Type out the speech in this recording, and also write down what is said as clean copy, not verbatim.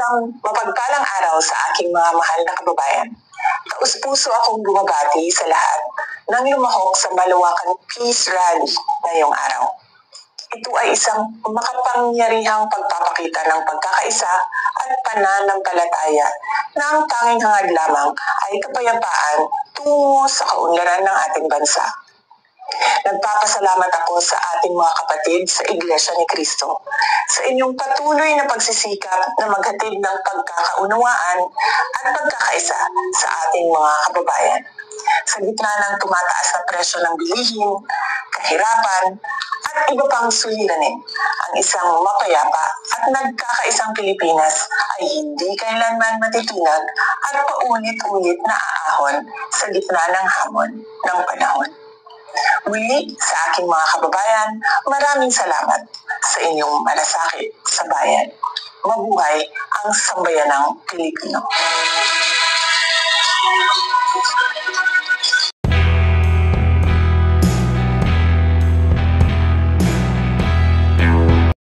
Isang mapagpalang araw sa aking mga mahal na kababayan. Taus-puso akong bumabati sa lahat nang lumahok sa malawakang Peace Rally ngayong araw. Ito ay isang makapangyarihang pagpapakita ng pagkakaisa at pananampalataya na ang tanging hangad lamang ay kapayapaan tungo sa kaunlaran ng ating bansa. Nagpapasalamat ako sa ating mga kapatid sa Iglesia ni Cristo sa inyong patuloy na pagsisikap na maghatid ng pagkakaunawaan at pagkakaisa sa ating mga kababayan. Sa gitna ng tumataas na presyo ng bilihin, kahirapan, at iba pang suliranin, ang isang mapayapa at nagkakaisang Pilipinas ay hindi kailanman matitinag at paulit-ulit na aahon sa gitna ng hamon ng panahon. Muli, sa aking mga kababayan, maraming salamat sa inyong malasakit sa bayan. Mabuhay ang sambayanang Pilipino.